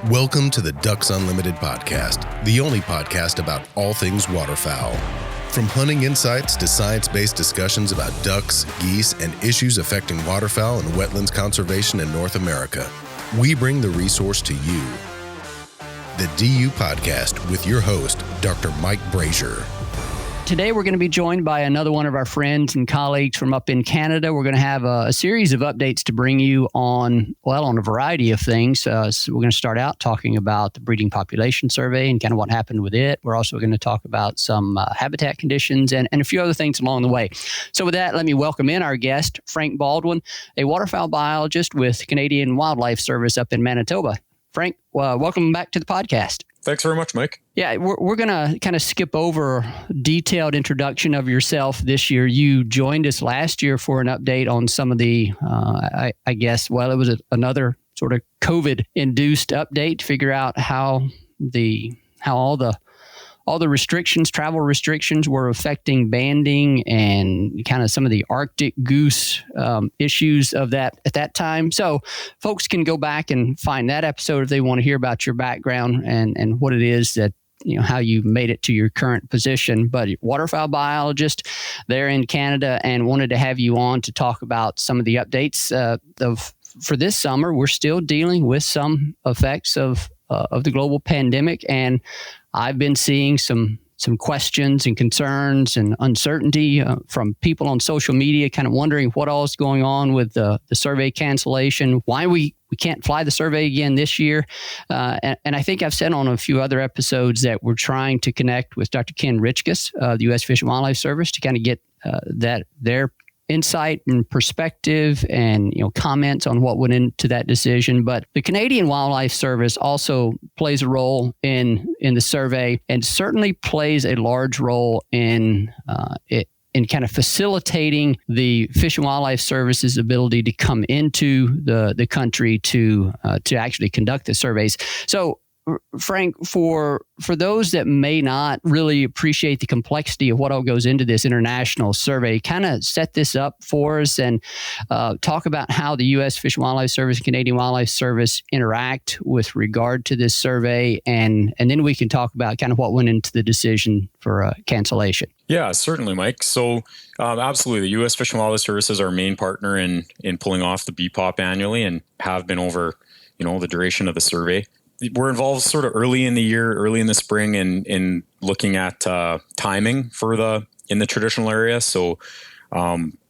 Welcome to the Ducks Unlimited podcast, the only podcast about all things waterfowl. From hunting insights to science-based discussions about ducks, geese, and issues affecting waterfowl and wetlands conservation in North America, we bring the resource to you. The DU Podcast with your host, Dr. Mike Brazier. Today, we're going to be joined by another one of our friends and colleagues from up in Canada. We're going to have a series of updates to bring you on a variety of things. So we're going to start out talking about the breeding population survey and kind of what happened with it. We're also going to talk about some habitat conditions and a few other things along the way. So with that, let me welcome in our guest, Frank Baldwin, a waterfowl biologist with Canadian Wildlife Service up in Manitoba. Frank, welcome back to the podcast. Thanks very much, Mike. Yeah, we're going to kind of skip over detailed introduction of yourself this year. You joined us last year for an update on some of the, I guess, it was another sort of COVID-induced update to figure out how all the restrictions, travel restrictions were affecting banding and kind of some of the Arctic goose issues of that at that time. So folks can go back and find that episode if they want to hear about your background and what it is that, how you made it to your current position. But waterfowl biologist there in Canada, and wanted to have you on to talk about some of the updates for this summer. We're still dealing with some effects of the global pandemic, and I've been seeing some questions and concerns and uncertainty from people on social media, kind of wondering what all is going on with the survey cancellation, why we can't fly the survey again this year. And I think I've said on a few other episodes that we're trying to connect with Dr. Ken Richkus, the U.S. Fish and Wildlife Service, to kind of get their insight and perspective and comments on what went into that decision. But the Canadian Wildlife Service also plays a role in the survey, and certainly plays a large role in kind of facilitating the Fish and Wildlife Service's ability to come into the country to actually conduct the surveys. So Frank, for those that may not really appreciate the complexity of what all goes into this international survey, kind of set this up for us and talk about how the U.S. Fish and Wildlife Service and Canadian Wildlife Service interact with regard to this survey, and then we can talk about kind of what went into the decision for cancellation. Yeah, certainly, Mike. So absolutely, the U.S. Fish and Wildlife Service is our main partner in pulling off the BPOP annually, and have been over the duration of the survey. We're involved sort of early in the year, early in the spring, in looking at timing in the traditional area. So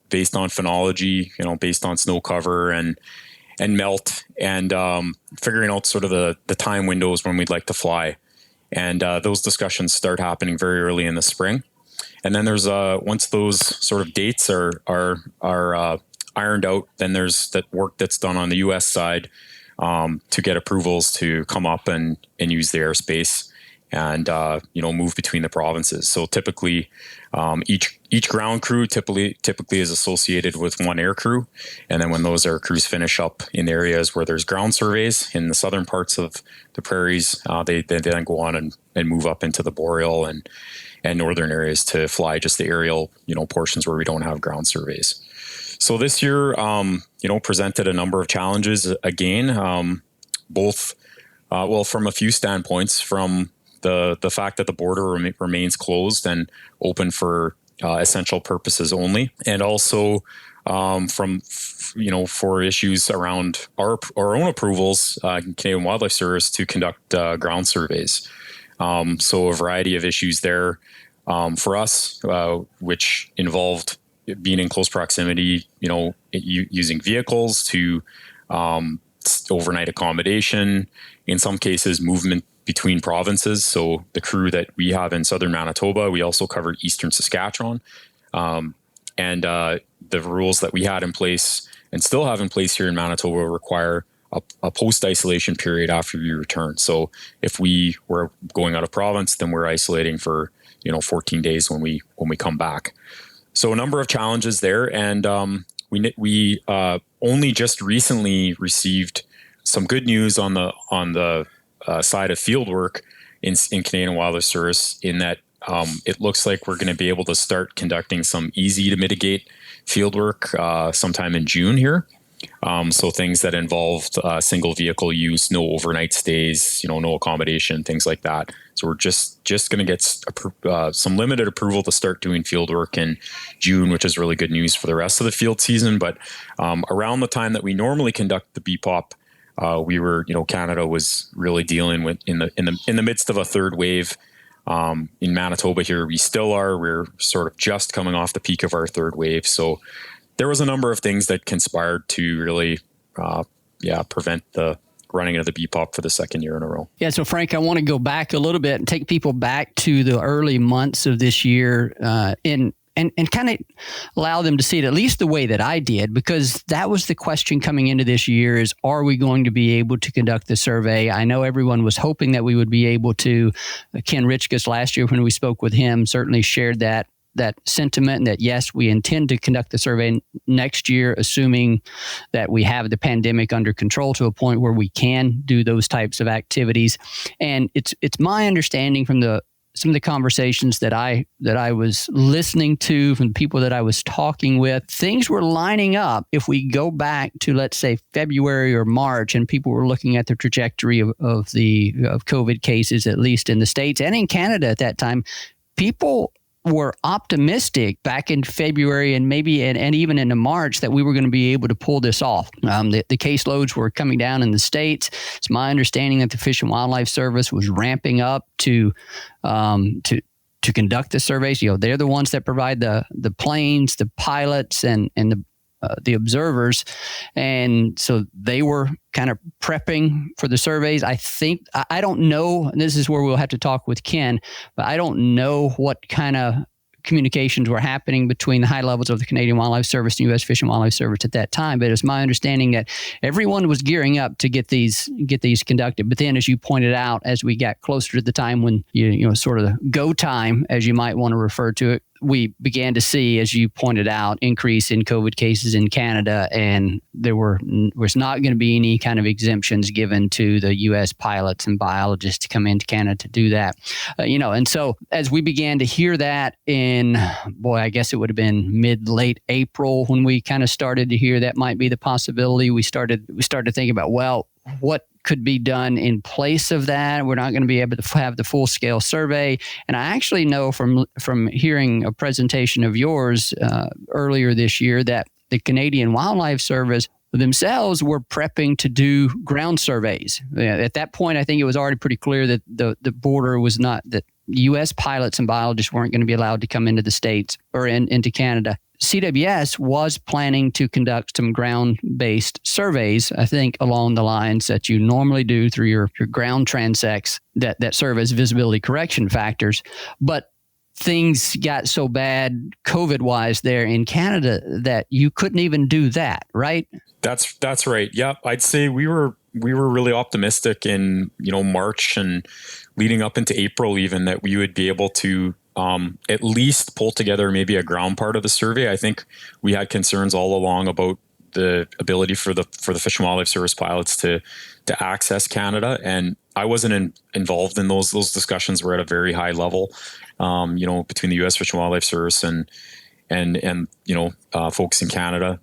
based on phenology, based on snow cover and melt, and figuring out sort of the time windows when we'd like to fly. And those discussions start happening very early in the spring. And then there's once those sort of dates are ironed out, then there's that work that's done on the U.S. side to get approvals to come up and use the airspace and move between the provinces. So typically, each ground crew typically is associated with one air crew, and then when those air crews finish up in areas where there's ground surveys in the southern parts of the prairies, they then go on and move up into the boreal and northern areas to fly just the aerial portions where we don't have ground surveys. So this year, presented a number of challenges again, both, from a few standpoints, from the fact that the border remains closed and open for essential purposes only, and also for issues around our own approvals, Canadian Wildlife Service, to conduct ground surveys. So a variety of issues there for us, which involved being in close proximity, using vehicles to overnight accommodation, in some cases movement between provinces. So the crew that we have in southern Manitoba, we also covered eastern Saskatchewan. And the rules that we had in place and still have in place here in Manitoba require a post-isolation period after we return. So if we were going out of province, then we're isolating for 14 days when we come back. So a number of challenges there, and we only just recently received some good news on the side of field work in Canadian Wildlife Service, in that it looks like we're going to be able to start conducting some easy to mitigate field work sometime in June here. So things that involved single vehicle use, no overnight stays, no accommodation, things like that. So we're just going to get some limited approval to start doing field work in June, which is really good news for the rest of the field season. But around the time that we normally conduct the BPOP, we were, Canada was really dealing with in the midst of a third wave. In Manitoba here, we still are. We're sort of just coming off the peak of our third wave. So there was a number of things that conspired to really, prevent the running of the BPOP for the second year in a row. Yeah. So Frank, I want to go back a little bit and take people back to the early months of this year, and kind of allow them to see it at least the way that I did, because that was the question coming into this year is, are we going to be able to conduct the survey? I know everyone was hoping that we would be able to. Ken Richkus last year when we spoke with him certainly shared that sentiment, and that yes, we intend to conduct the survey next year, assuming that we have the pandemic under control to a point where we can do those types of activities. And it's my understanding from some of the conversations that I was listening to from the people that I was talking with, things were lining up. If we go back to, let's say, February or March, and people were looking at the trajectory of COVID cases, at least in the States and in Canada at that time, people were optimistic back in February and maybe and even into March that we were going to be able to pull this off. The caseloads were coming down in the States. It's my understanding that the Fish and Wildlife Service was ramping up to conduct the surveys. They're the ones that provide the planes, the pilots, and the observers. And so they were kind of prepping for the surveys. I don't know, and this is where we'll have to talk with Ken, but I don't know what kind of communications were happening between the high levels of the Canadian Wildlife Service and U.S. Fish and Wildlife Service at that time. But it's my understanding that everyone was gearing up to get these conducted. But then, as you pointed out, as we got closer to the time when sort of the go time, as you might want to refer to it, we began to see, as you pointed out, increase in COVID cases in Canada, and there was not going to be any kind of exemptions given to the U.S. pilots and biologists to come into Canada to do that. And so as we began to hear that I guess it would have been late April when we kind of started to hear that might be the possibility. We started to think about, well, what could be done in place of that? We're not going to be able to have the full scale survey. And I actually know from hearing a presentation of yours earlier this year that the Canadian Wildlife Service themselves were prepping to do ground surveys. At that point, I think it was already pretty clear that the border was not, that U.S. pilots and biologists weren't going to be allowed to come into the States or into Canada. CWS was planning to conduct some ground-based surveys, I think along the lines that you normally do through your ground transects that serve as visibility correction factors. But things got so bad COVID-wise there in Canada that you couldn't even do that, right? That's right. Yeah, I'd say we were really optimistic in March and leading up into April even that we would be able to at least pull together maybe a ground part of the survey. I think we had concerns all along about the ability for the Fish and Wildlife Service pilots to access Canada, and I wasn't involved in those discussions. Were at a very high level, between the U.S. Fish and Wildlife Service and folks in Canada.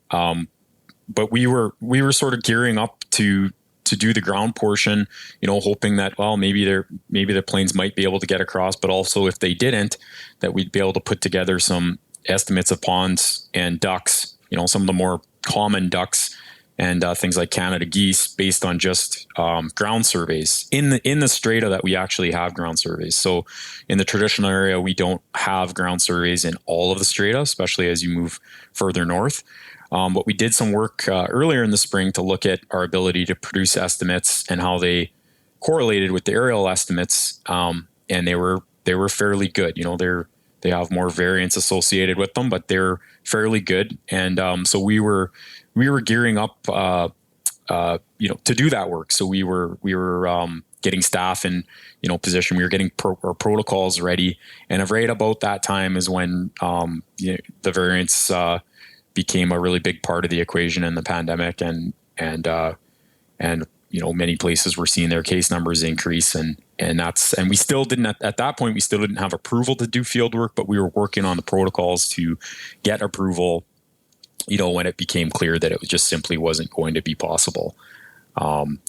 But we were sort of gearing up to do the ground portion, hoping that, well, maybe the planes might be able to get across, but also if they didn't, that we'd be able to put together some estimates of ponds and ducks, some of the more common ducks and things like Canada geese based on just ground surveys. In the strata that we actually have ground surveys. So in the traditional area, we don't have ground surveys in all of the strata, especially as you move further north. But we did some work earlier in the spring to look at our ability to produce estimates and how they correlated with the aerial estimates, and they were fairly good. They have more variance associated with them, but they're fairly good. And so we were gearing up, to do that work. So we were getting staff in position. We were getting our protocols ready, and right about that time is when the variance became a really big part of the equation in the pandemic, and many places were seeing their case numbers increase, and we still didn't at that point, we still didn't have approval to do field work, but we were working on the protocols to get approval when it became clear that it just simply wasn't going to be possible.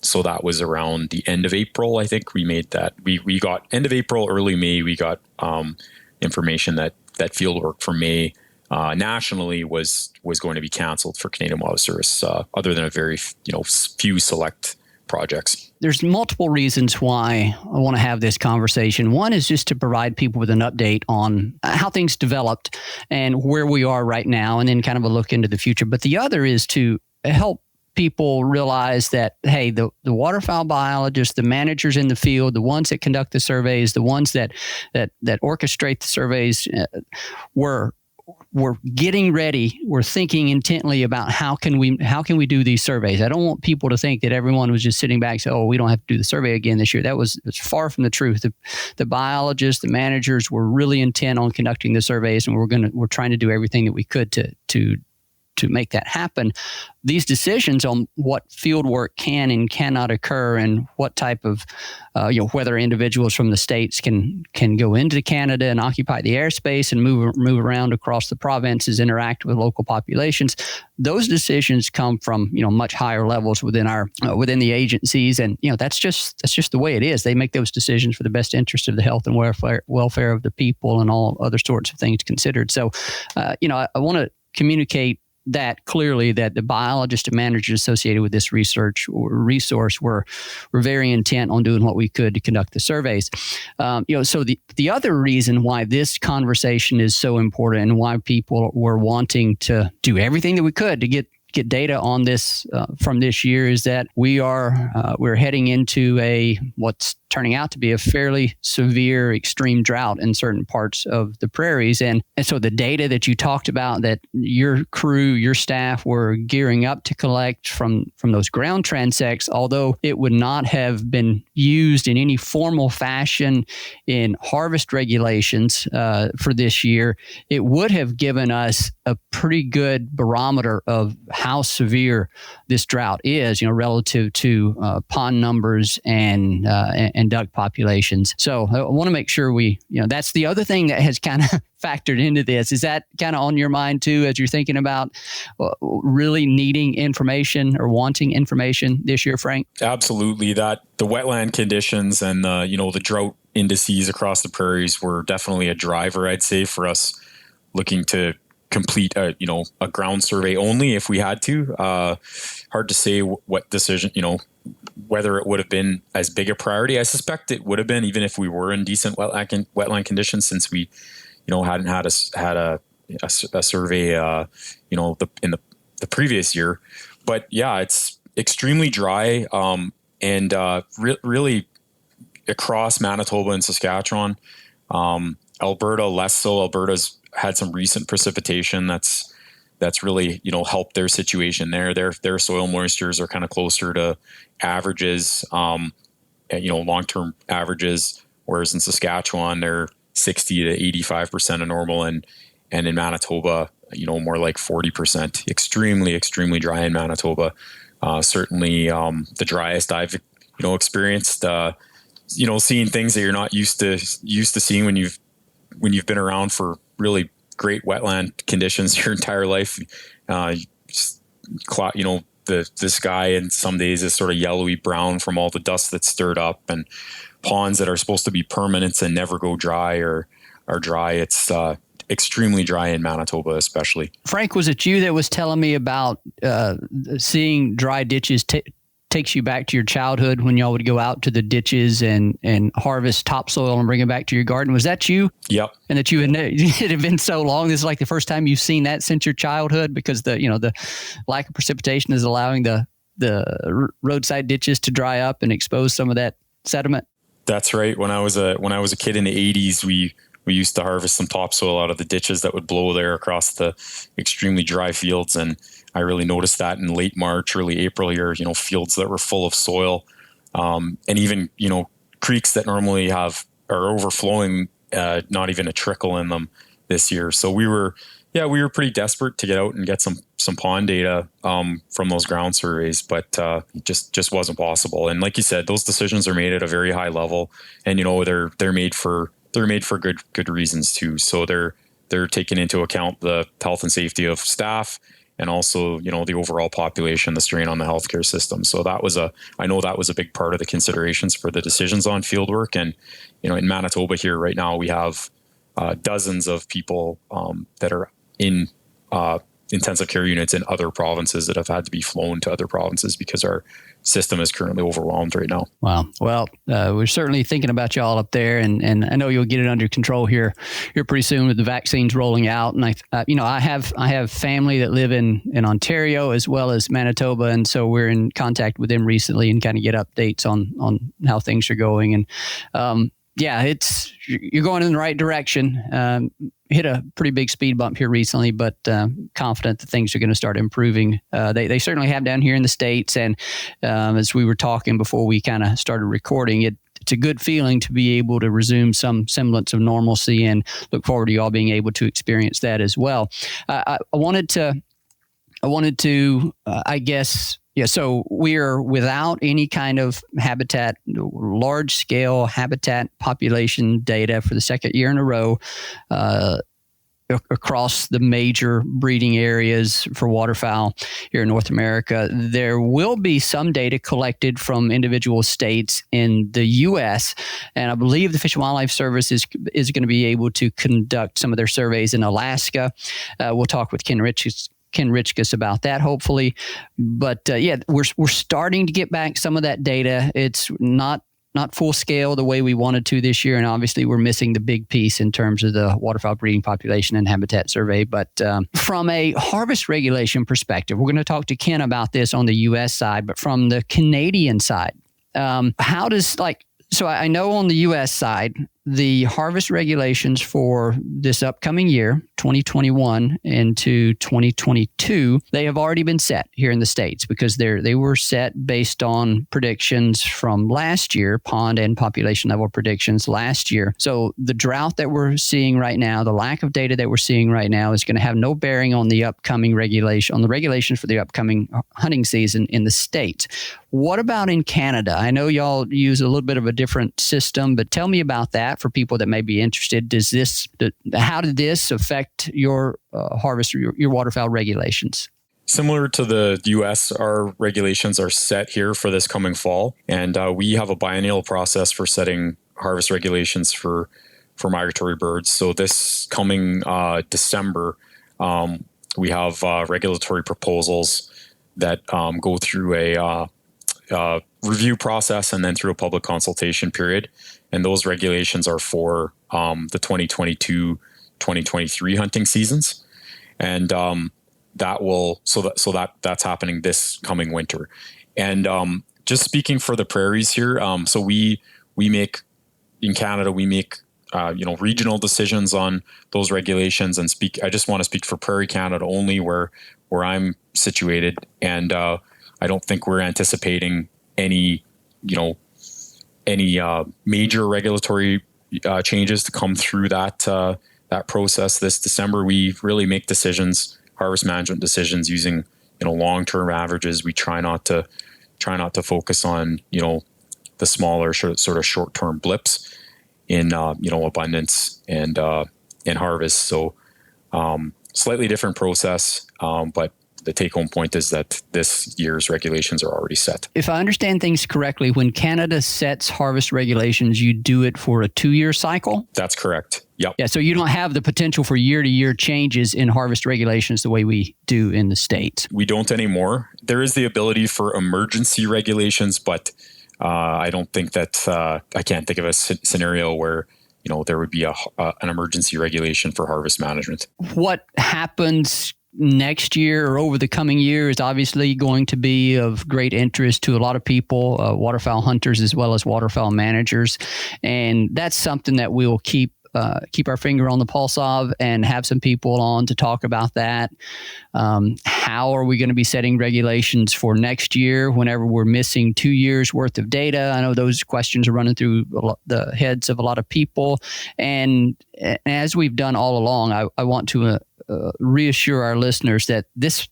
So that was around the end of April. I think we made that. We got end of April, early May. We got information that field work for May nationally was going to be canceled for Canadian Wildlife Service, other than a very few select projects. There's multiple reasons why I want to have this conversation. One is just to provide people with an update on how things developed and where we are right now, and then kind of a look into the future. But the other is to help people realize that, hey, the waterfowl biologists, the managers in the field, the ones that conduct the surveys, the ones that orchestrate the surveys, we're getting ready. We're thinking intently about how can we do these surveys. I don't want people to think that everyone was just sitting back and say, oh, we don't have to do the survey again this year. It's far from the truth. The biologists, the managers were really intent on conducting the surveys, and we're trying to do everything that we could to make that happen. These decisions on what field work can and cannot occur, and what type of, whether individuals from the states can go into Canada and occupy the airspace and move around across the provinces, interact with local populations. Those decisions come from much higher levels within the agencies, and that's just the way it is. They make those decisions for the best interest of the health and welfare of the people, and all other sorts of things considered. So, I want to communicate that clearly, that the biologists and managers associated with this research or resource were very intent on doing what we could to conduct the surveys. So the other reason why this conversation is so important, and why people were wanting to do everything that we could to get data on this from this year, is that we're heading into what's turning out to be a fairly severe extreme drought in certain parts of the prairies. And so the data that you talked about, that your crew, your staff were gearing up to collect from those ground transects, although it would not have been used in any formal fashion in harvest regulations for this year, it would have given us a pretty good barometer of how severe this drought is, relative to pond numbers and duck populations. So I want to make sure that's the other thing that has kind of factored into this. Is that kind of on your mind too, as you're thinking about really needing information or wanting information this year, Frank? Absolutely. That the wetland conditions and the drought indices across the prairies were definitely a driver, I'd say, for us looking to complete a ground survey only if we had to. Hard to say what decision, whether it would have been as big a priority. I suspect it would have been, even if we were in decent wetland conditions, since we, hadn't had a survey, in the previous year. But yeah, it's extremely dry, and really across Manitoba and Saskatchewan. Alberta less so. Alberta's had some recent precipitation that's really helped their situation there. Their soil moistures are kind of closer to averages, long-term averages, whereas in Saskatchewan they're 60 to 85% of normal, and in Manitoba more like 40%. Extremely dry in Manitoba. Certainly the driest I've experienced. Seeing things that you're not used to seeing when you've been around for really great wetland conditions your entire life. The sky and some days is sort of yellowy brown from all the dust that's stirred up, and ponds that are supposed to be permanent and never go dry are dry. It's extremely dry in Manitoba, especially. Frank, was it you that was telling me about seeing dry ditches takes you back to your childhood when y'all would go out to the ditches and harvest topsoil and bring it back to your garden? Was that you? Yep. And that it had been so long. This is like the first time you've seen that since your childhood, because the lack of precipitation is allowing the roadside ditches to dry up and expose some of that sediment. That's right. When I was a kid in the 80s, we used to harvest some topsoil out of the ditches that would blow there across the extremely dry fields, and I really noticed that in late March, early April here, fields that were full of soil, and even, creeks that normally are overflowing, not even a trickle in them this year. So we were pretty desperate to get out and get some pond data, from those ground surveys, but, it just wasn't possible. And like you said, those decisions are made at a very high level, and, they're made for good reasons too. So they're taking into account the health and safety of staff, and also, the overall population, the strain on the healthcare system. So I know that was a big part of the considerations for the decisions on fieldwork. And, in Manitoba here right now, we have dozens of people that are in intensive care units in other provinces that have had to be flown to other provinces because our system is currently overwhelmed right now. Wow. Well, we're certainly thinking about y'all up there, and I know you'll get it under control here pretty soon with the vaccines rolling out. And I have family that live in Ontario as well as Manitoba, and so we're in contact with them recently and kind of get updates on how things are going. And you're going in the right direction. Hit a pretty big speed bump here recently, but confident that things are going to start improving. They certainly have down here in the States. And as we were talking before we kind of started recording, it's a good feeling to be able to resume some semblance of normalcy, and look forward to you all being able to experience that as well. I wanted to, I guess, yeah, so we're without any kind of large-scale habitat population data for the second year in a row across the major breeding areas for waterfowl here in North America. There will be some data collected from individual states in the U.S., and I believe the Fish and Wildlife Service is going to be able to conduct some of their surveys in Alaska. We'll talk with Ken Richkus about that, hopefully. But we're starting to get back some of that data. It's not full scale the way we wanted to this year, and obviously we're missing the big piece in terms of the waterfowl breeding population and habitat survey. But from a harvest regulation perspective, we're going to talk to Ken about this on the U.S. side, but from the Canadian side, so I know on the U.S. side, the harvest regulations for this upcoming year, 2021 into 2022, they have already been set here in the States because they were set based on predictions from last year, pond and population level predictions last year. So the drought that we're seeing right now, the lack of data that we're seeing right now is going to have no bearing on the upcoming on the regulations for the upcoming hunting season in the States. What about in Canada? I know y'all use a little bit of a different system, but tell me about that for people that may be interested. How did this affect your harvest, your waterfowl regulations? Similar to the U.S., our regulations are set here for this coming fall, and we have a biennial process for setting harvest regulations for migratory birds. So this coming December, we have regulatory proposals that go through a review process and then through a public consultation period. And those regulations are for the 2022-2023 hunting seasons. And that's happening this coming winter. And just speaking for the prairies here, so we make in Canada, we make regional decisions on those regulations, and I just want to speak for Prairie Canada only, where I'm situated. And I don't think we're anticipating any major regulatory changes to come through that process this December. We really make harvest management decisions using long-term averages. We try not to focus on the smaller sort of short-term blips in abundance and harvest. So slightly different process, but the take-home point is that this year's regulations are already set. If I understand things correctly, when Canada sets harvest regulations, you do it for a 2-year cycle? That's correct. Yep. Yeah, so you don't have the potential for year-to-year changes in harvest regulations the way we do in the States. We don't anymore. There is the ability for emergency regulations, but I don't think that I can't think of a scenario where there would be an emergency regulation for harvest management. What happens next year or over the coming year is obviously going to be of great interest to a lot of people, waterfowl hunters as well as waterfowl managers. And that's something that we'll keep our finger on the pulse of and have some people on to talk about that. How are we going to be setting regulations for next year whenever we're missing 2 years worth of data? I know those questions are running through the heads of a lot of people. And as we've done all along, I want to reassure our listeners that this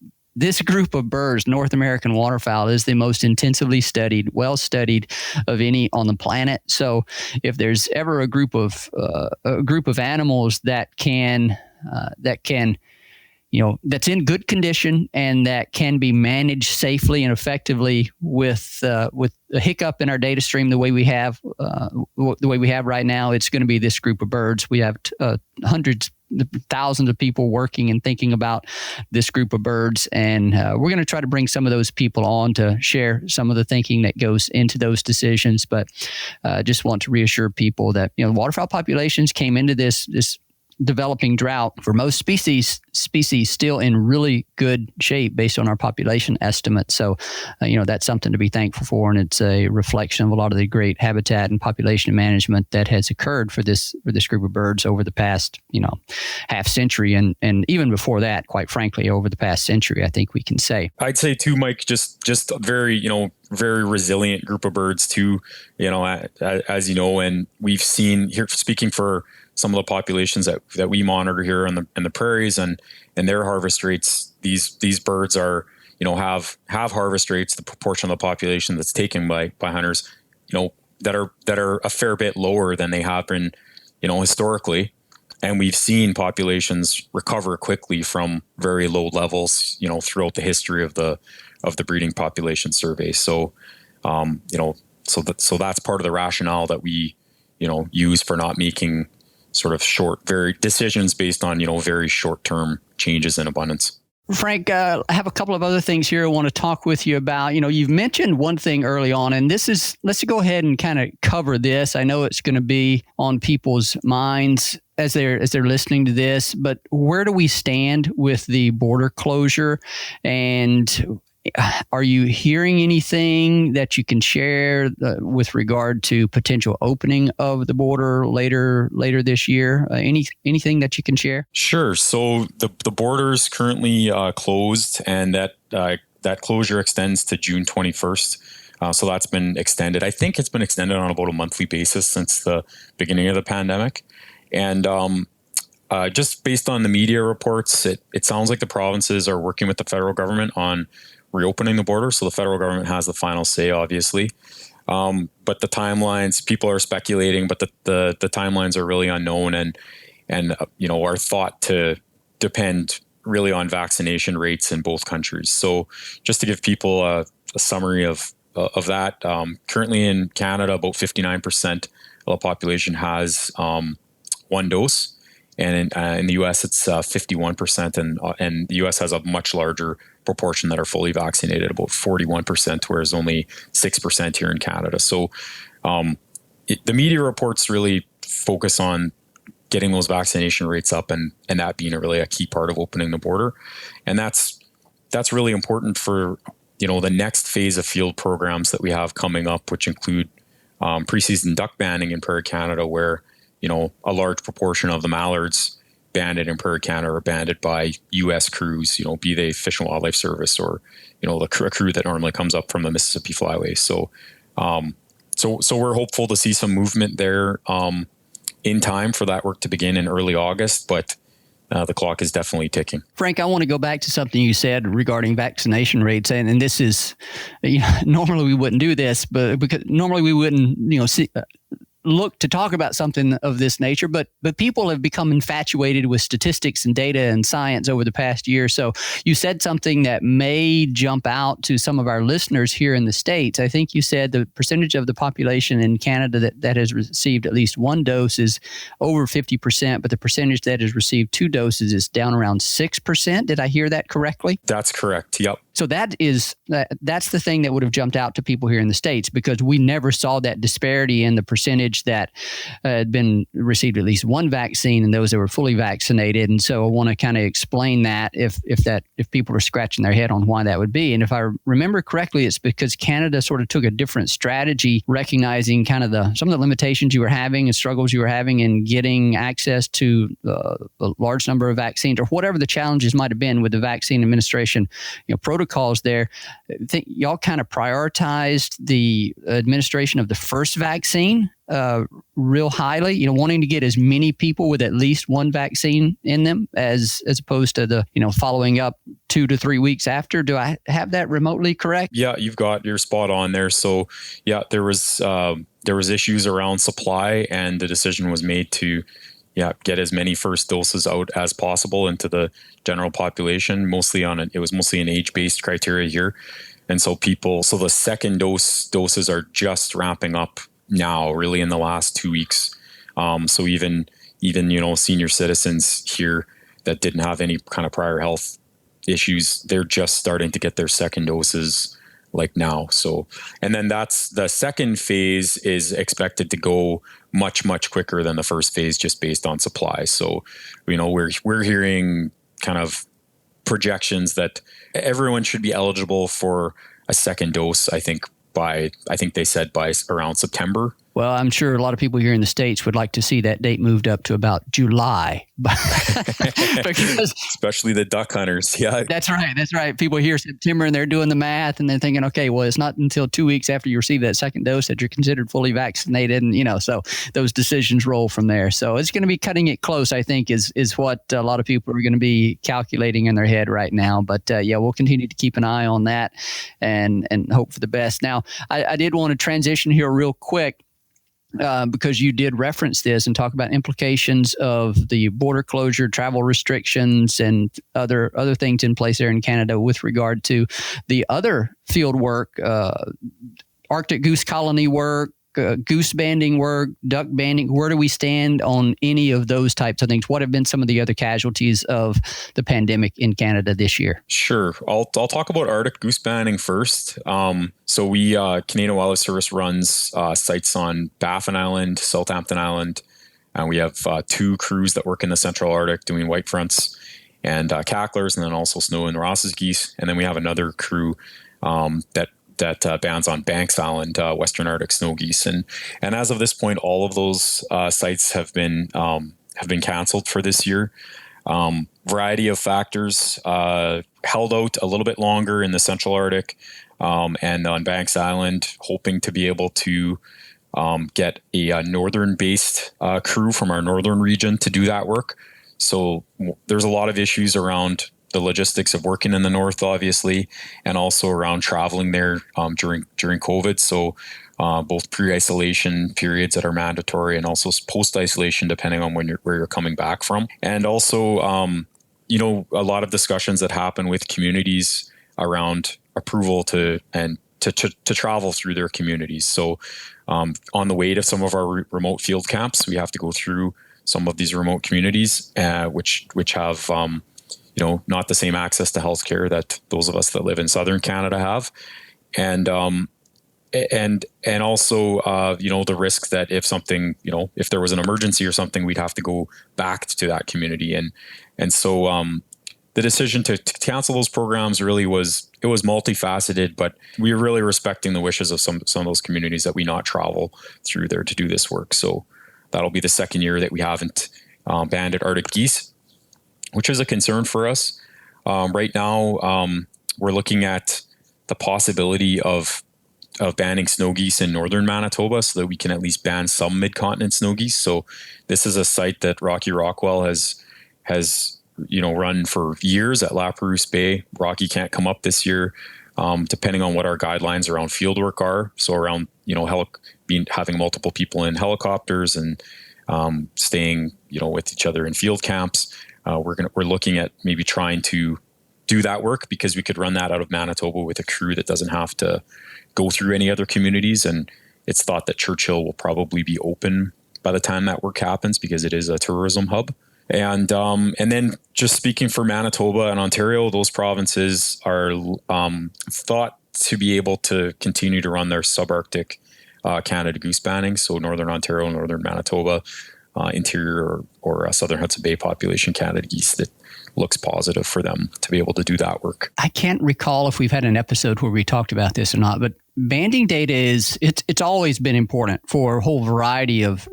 group of birds, North American waterfowl, is the most intensively studied, well-studied of any on the planet. So if there's ever a group of animals that can that's in good condition and that can be managed safely and effectively with a hiccup in our data stream the way we have right now. It's going to be this group of birds. We have hundreds, thousands of people working and thinking about this group of birds, and we're going to try to bring some of those people on to share some of the thinking that goes into those decisions. But just want to reassure people that waterfowl populations came into this developing drought for most species still in really good shape based on our population estimates. So, that's something to be thankful for, and it's a reflection of a lot of the great habitat and population management that has occurred for this group of birds over the past, half century, and even before that, quite frankly, over the past century, I think we can say. I'd say too, Mike, just a very, very resilient group of birds too, as you know, and we've seen here, speaking for some of the populations that we monitor here in the prairies and their harvest rates, these birds are, have harvest rates, the proportion of the population that's taken by hunters, that are a fair bit lower than they have been, historically. And we've seen populations recover quickly from very low levels, throughout the history of the breeding population survey. So, so that's part of the rationale that we, use for not making sort of very decisions based on, very short-term changes in abundance. Frank, I have a couple of other things here I want to talk with you about. You've mentioned one thing early on, and let's go ahead and kind of cover this. I know it's going to be on people's minds as they're listening to this, but where do we stand with the border closure? And are you hearing anything that you can share with regard to potential opening of the border later this year? Anything that you can share? Sure. So the border is currently closed, and that closure extends to June 21st. So that's been extended. I think it's been extended on about a monthly basis since the beginning of the pandemic. And just based on the media reports, it sounds like the provinces are working with the federal government on reopening the border. So the federal government has the final say, obviously. But the timelines, people are speculating, but the timelines are really unknown and are thought to depend really on vaccination rates in both countries. So just to give people a summary of that, currently in Canada, about 59% of the population has one dose. And in the U.S., it's 51%, and the U.S. has a much larger proportion that are fully vaccinated, about 41%, whereas only 6% here in Canada. So the media reports really focus on getting those vaccination rates up, and that being really a key part of opening the border. And that's really important for the next phase of field programs that we have coming up, which include preseason duck banding in Prairie Canada, where a large proportion of the mallards banded in Prairie Canada are banded by U.S. crews, be they Fish and Wildlife Service or, a crew that normally comes up from the Mississippi Flyway. So, so we're hopeful to see some movement there in time for that work to begin in early August, but the clock is definitely ticking. Frank, I want to go back to something you said regarding vaccination rates, and this is, normally we wouldn't do this, but because normally we wouldn't, look to talk about something of this nature, but people have become infatuated with statistics and data and science over the past year. So you said something that may jump out to some of our listeners here in the States. I think you said the percentage of the population in Canada that has received at least one dose is over 50%, but the percentage that has received two doses is down around 6%. Did I hear that correctly? That's correct. Yep. So that's the thing that would have jumped out to people here in the States, because we never saw that disparity in the percentage that had been received at least one vaccine and those that were fully vaccinated. And so I want to kind of explain that if people are scratching their head on why that would be. And if I remember correctly, it's because Canada sort of took a different strategy, recognizing kind of some of the limitations you were having and struggles you were having in getting access to a large number of vaccines, or whatever the challenges might have been with the vaccine administration protocols there. I think y'all kind of prioritized the administration of the first vaccine real highly, wanting to get as many people with at least one vaccine in them as opposed to the, following up 2 to 3 weeks after. Do I have that remotely correct? Yeah, you're spot on there. So yeah, there was issues around supply, and the decision was made to, get as many first doses out as possible into the general population. It was mostly an age-based criteria here, and so the second doses are just ramping up now, really in the last 2 weeks. So even senior citizens here that didn't have any kind of prior health issues, they're just starting to get their second doses like now. So, and then that's the second phase is expected to go much, much quicker than the first phase, just based on supply. So, we're hearing kind of projections that everyone should be eligible for a second dose. I think they said by around September. Well, I'm sure a lot of people here in the States would like to see that date moved up to about July. Because especially the duck hunters. Yeah. That's right. People hear September and they're doing the math and they're thinking, okay, well, it's not until 2 weeks after you receive that second dose that you're considered fully vaccinated. And, so those decisions roll from there. So it's going to be cutting it close, I think, is what a lot of people are going to be calculating in their head right now. But we'll continue to keep an eye on that and hope for the best. Now, I did want to transition here real quick. Because you did reference this and talk about implications of the border closure, travel restrictions, and other things in place there in Canada with regard to the other field work, Arctic goose colony work, goose banding work, duck banding. Where do we stand on any of those types of things? What have been some of the other casualties of the pandemic in Canada this year? Sure. I'll talk about Arctic goose banding first. So we, Canadian Wildlife Service runs sites on Baffin Island, Southampton Island, and we have 2 crews that work in the Central Arctic doing white fronts and cacklers, and then also snow and Ross's geese. And then we have another crew that bands on Banks Island, Western Arctic snow geese, and as of this point, all of those sites have been canceled for this year. Variety of factors held out a little bit longer in the Central Arctic, and on Banks Island, hoping to be able to get a northern-based crew from our northern region to do that work. So there's a lot of issues around the logistics of working in the north, obviously, and also around traveling there during COVID. So both pre-isolation periods that are mandatory and also post-isolation, depending on where you're coming back from. And also, a lot of discussions that happen with communities around approval to travel through their communities. So on the way to some of our remote field camps, we have to go through some of these remote communities, which have not the same access to healthcare that those of us that live in Southern Canada have. And also, the risk that if something, if there was an emergency or something, we'd have to go back to that community. And so the decision to cancel those programs really was multifaceted, but we were really respecting the wishes of some of those communities that we not travel through there to do this work. So that'll be the second year that we haven't banded Arctic geese, which is a concern for us. Right now, we're looking at the possibility of banning snow geese in northern Manitoba so that we can at least ban some mid-continent snow geese. So this is a site that Rocky Rockwell has run for years at La Perouse Bay. Rocky can't come up this year, depending on what our guidelines around fieldwork are. So around having multiple people in helicopters and staying with each other in field camps. We're looking at maybe trying to do that work because we could run that out of Manitoba with a crew that doesn't have to go through any other communities. And it's thought that Churchill will probably be open by the time that work happens because it is a tourism hub. And then just speaking for Manitoba and Ontario, those provinces are thought to be able to continue to run their subarctic Canada goose banding. So Northern Ontario, Northern Manitoba, interior or Southern Hudson Bay population Canada geese, that looks positive for them to be able to do that work. I can't recall if we've had an episode where we talked about this or not, but banding data it's always been important for a whole variety of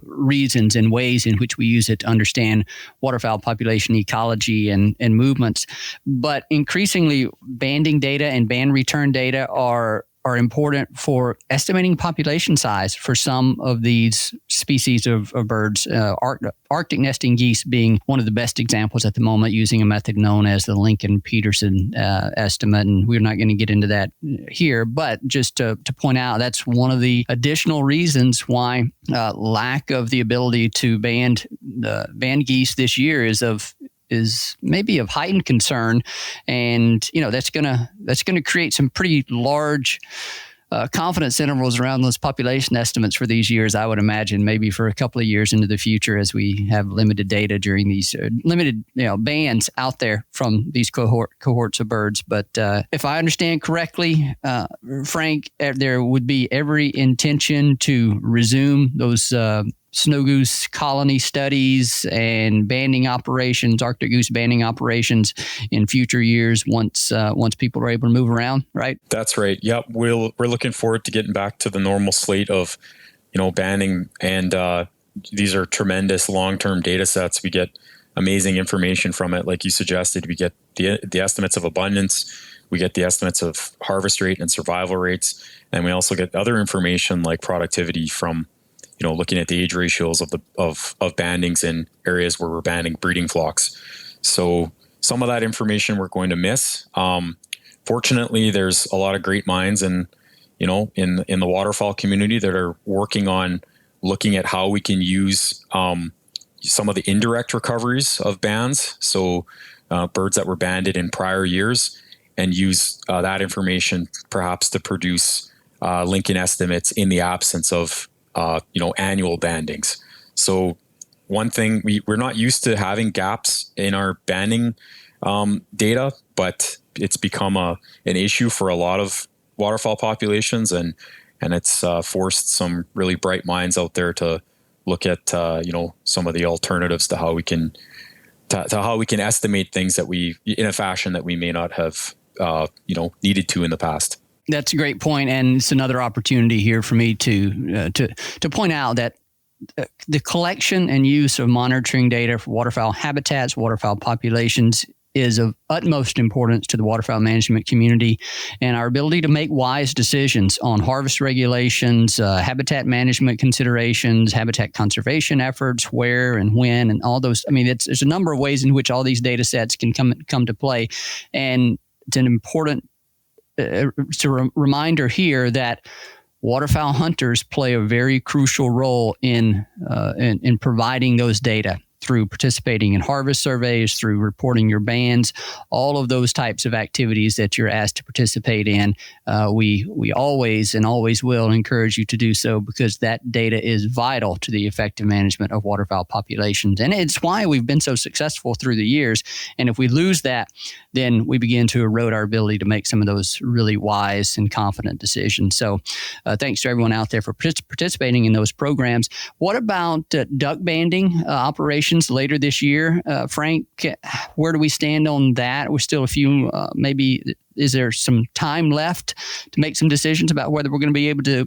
reasons and ways in which we use it to understand waterfowl population ecology and movements. But increasingly, banding data and band return data are are important for estimating population size for some of these species of birds. Arctic nesting geese being one of the best examples at the moment, using a method known as the Lincoln-Peterson estimate. And we're not going to get into that here, but just to point out, that's one of the additional reasons why lack of the ability to band geese this year is maybe of heightened concern. And that's gonna create some pretty large confidence intervals around those population estimates for these years, I would imagine, maybe for a couple of years into the future, as we have limited data during these limited bands out there from these cohorts of birds. But if I understand correctly, Frank, there would be every intention to resume those snow goose colony studies and banding operations, Arctic goose banding operations in future years once people are able to move around, right? That's right. Yep. We're looking forward to getting back to the normal slate of, banding, and these are tremendous long-term data sets. We get amazing information from it. Like you suggested, we get the estimates of abundance, we get the estimates of harvest rate and survival rates, and we also get other information like productivity from looking at the age ratios of bandings in areas where we're banding breeding flocks. So some of that information we're going to miss. Fortunately, there's a lot of great minds in the waterfowl community that are working on looking at how we can use some of the indirect recoveries of bands. So birds that were banded in prior years, and use that information perhaps to produce Lincoln estimates in the absence of annual bandings. So one thing, we're not used to having gaps in our banding data, but it's become an issue for a lot of waterfowl populations, and it's forced some really bright minds out there to look at some of the alternatives to how we can estimate things that we, in a fashion that we may not have needed to in the past. That's a great point, and it's another opportunity here for me to point out that the collection and use of monitoring data for waterfowl habitats, waterfowl populations, is of utmost importance to the waterfowl management community, and our ability to make wise decisions on harvest regulations, habitat management considerations, habitat conservation efforts, where and when, and all those. I mean, there's a number of ways in which all these data sets can come to play, and it's an important reminder here that waterfowl hunters play a very crucial role in providing those data through participating in harvest surveys, through reporting your bands, all of those types of activities that you're asked to participate in. We always and always will encourage you to do so, because that data is vital to the effective management of waterfowl populations. And it's why we've been so successful through the years. And if we lose that, then we begin to erode our ability to make some of those really wise and confident decisions. So thanks to everyone out there for participating in those programs. What about duck banding operations later this year? Frank, where do we stand on that? We're still a few, maybe, is there some time left to make some decisions about whether we're going to be able to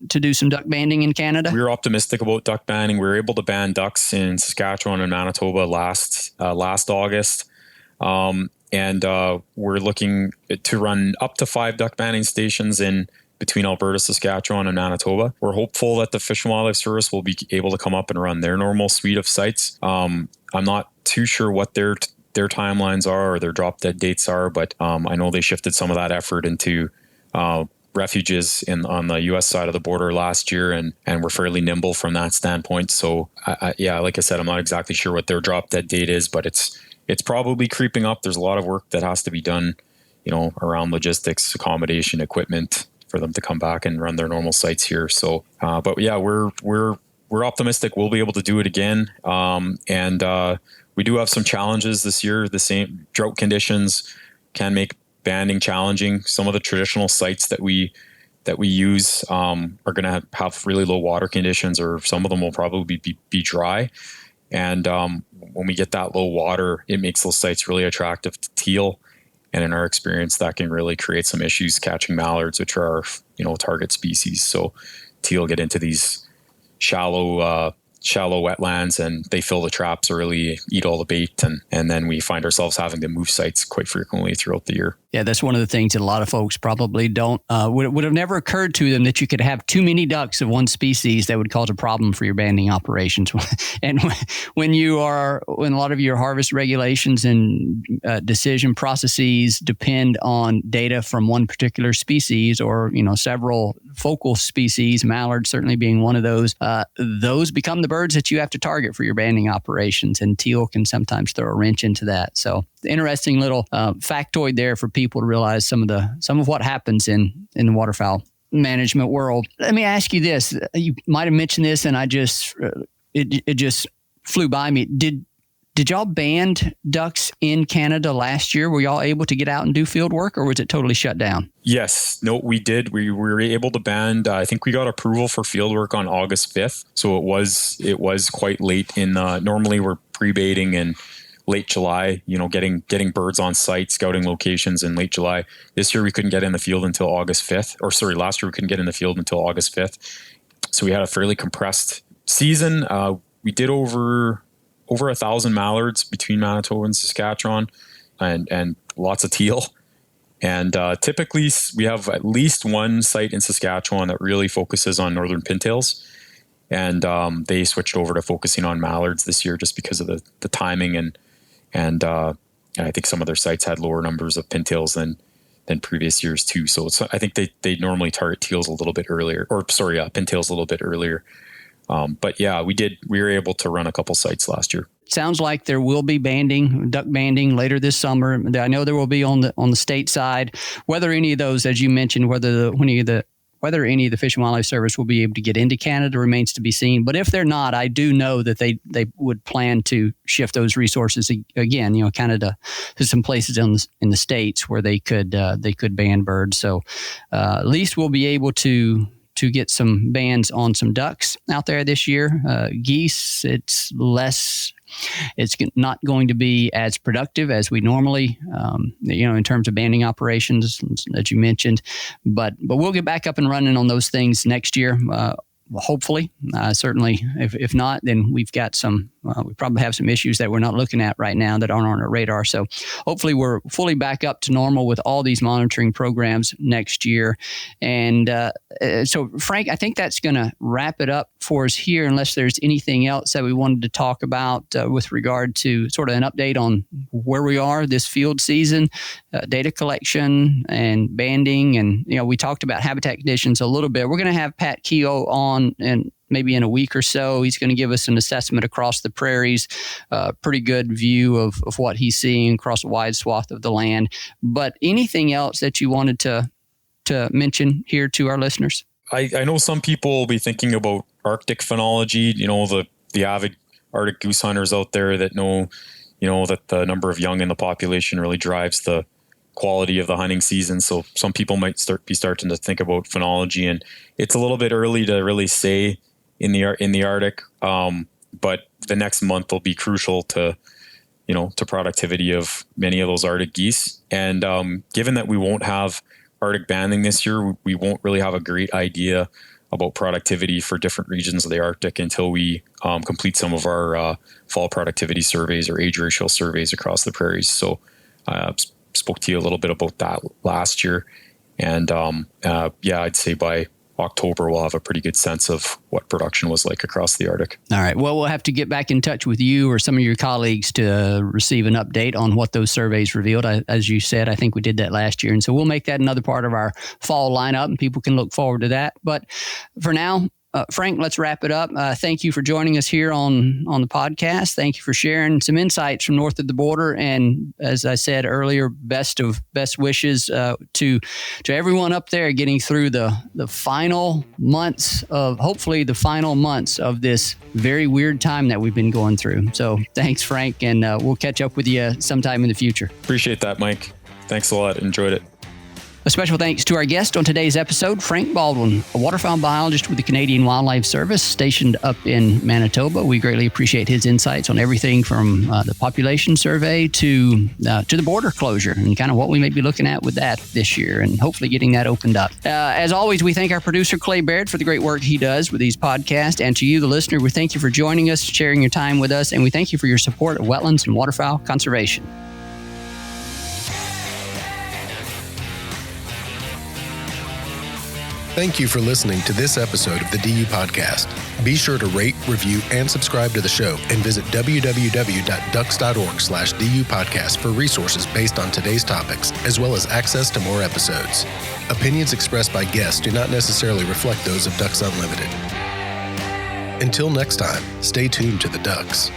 do some duck banding in Canada? We're optimistic about duck banding. We were able to band ducks in Saskatchewan and Manitoba last August. And we're looking to run up to 5 duck banding stations in between Alberta, Saskatchewan, and Manitoba. We're hopeful that the Fish and Wildlife Service will be able to come up and run their normal suite of sites. I'm not too sure what their timelines are or their drop dead dates are, but I know they shifted some of that effort into refuges on the U.S. side of the border last year, and we're fairly nimble from that standpoint. So, like I said, I'm not exactly sure what their drop dead date is, but it's probably creeping up. There's a lot of work that has to be done, around logistics, accommodation, equipment, for them to come back and run their normal sites here. So, but yeah, we're optimistic we'll be able to do it again. And we do have some challenges this year. The same drought conditions can make banding challenging. Some of the traditional sites that we use are going to have really low water conditions, or some of them will probably be dry. And when we get that low water, it makes those sites really attractive to teal. And in our experience, that can really create some issues catching mallards, which are our, target species. So teal get into these shallow wetlands, and they fill the traps early, eat all the bait, and then we find ourselves having to move sites quite frequently throughout the year. Yeah, that's one of the things that a lot of folks probably don't, would have never occurred to them that you could have too many ducks of one species that would cause a problem for your banding operations. And when a lot of your harvest regulations and decision processes depend on data from one particular species or, several focal species, mallards certainly being one of those become the birds that you have to target for your banding operations, and teal can sometimes throw a wrench into that. So interesting little factoid there for people to realize some of what happens in the waterfowl management world. Let me ask you this. You might have mentioned this and it just flew by me. Did y'all band ducks in Canada last year? Were y'all able to get out and do field work, or was it totally shut down? Yes. No, we did. We were able to band. I think we got approval for field work on August 5th. So it was quite late in, normally we're pre-baiting in late July, getting birds on site, scouting locations in late July. This year we couldn't get in the field until August 5th. Last year we couldn't get in the field until August 5th. So we had a fairly compressed season. We did over 1,000 mallards between Manitoba and Saskatchewan, and lots of teal. And typically we have at least one site in Saskatchewan that really focuses on northern pintails. And they switched over to focusing on mallards this year just because of the timing. And I think some of their sites had lower numbers of pintails than previous years too. So I think they normally target teals a little bit earlier, pintails a little bit earlier. But yeah, we were able to run a couple sites last year. Sounds like there will be duck banding later this summer. I know there will be on the state side. Whether any of those, as you mentioned, whether any of the Fish and Wildlife Service will be able to get into Canada remains to be seen. But if they're not, I do know that they would plan to shift those resources again, Canada to some places in the States where they could ban birds. So at least we'll be able to get some bans on some ducks out there this year. Geese, it's not going to be as productive as we normally, in terms of banding operations that you mentioned, but we'll get back up and running on those things next year. Hopefully, certainly, if not, then we've got we probably have some issues that we're not looking at right now that aren't on our radar. So hopefully we're fully back up to normal with all these monitoring programs next year. And so, Frank, I think that's going to wrap it up for us here, unless there's anything else that we wanted to talk about with regard to sort of an update on where we are this field season, data collection and banding. And, we talked about habitat conditions a little bit. We're going to have Pat Keogh on and maybe in a week or so. He's going to give us an assessment across the prairies, pretty good view of what he's seeing across a wide swath of the land. But anything else that you wanted to mention here to our listeners? I know some people will be thinking about Arctic phenology, the avid Arctic goose hunters out there that know that the number of young in the population really drives the quality of the hunting season. So some people might be starting to think about phenology, and it's a little bit early to really say in the Arctic. But the next month will be crucial to productivity of many of those Arctic geese. And given that we won't have Arctic banding this year, we won't really have a great idea about productivity for different regions of the Arctic until we complete some of our fall productivity surveys or age ratio surveys across the prairies. So spoke to you a little bit about that last year. And I'd say by October, we'll have a pretty good sense of what production was like across the Arctic. All right. Well, we'll have to get back in touch with you or some of your colleagues to receive an update on what those surveys revealed. As you said, I think we did that last year. And so we'll make that another part of our fall lineup, and people can look forward to that. But for now, Frank, let's wrap it up. Thank you for joining us here on the podcast. Thank you for sharing some insights from north of the border. And as I said earlier, best wishes to everyone up there getting through the final months of this very weird time that we've been going through. So thanks, Frank, and we'll catch up with you sometime in the future. Appreciate that, Mike. Thanks a lot. Enjoyed it. A special thanks to our guest on today's episode, Frank Baldwin, a waterfowl biologist with the Canadian Wildlife Service stationed up in Manitoba. We greatly appreciate his insights on everything from the population survey to the border closure and kind of what we may be looking at with that this year and hopefully getting that opened up. As always, we thank our producer, Clay Baird, for the great work he does with these podcasts. And to you, the listener, we thank you for joining us, sharing your time with us, and we thank you for your support of wetlands and waterfowl conservation. Thank you for listening to this episode of the DU Podcast. Be sure to rate, review, and subscribe to the show and visit www.ducks.org/DU Podcast for resources based on today's topics, as well as access to more episodes. Opinions expressed by guests do not necessarily reflect those of Ducks Unlimited. Until next time, stay tuned to the Ducks.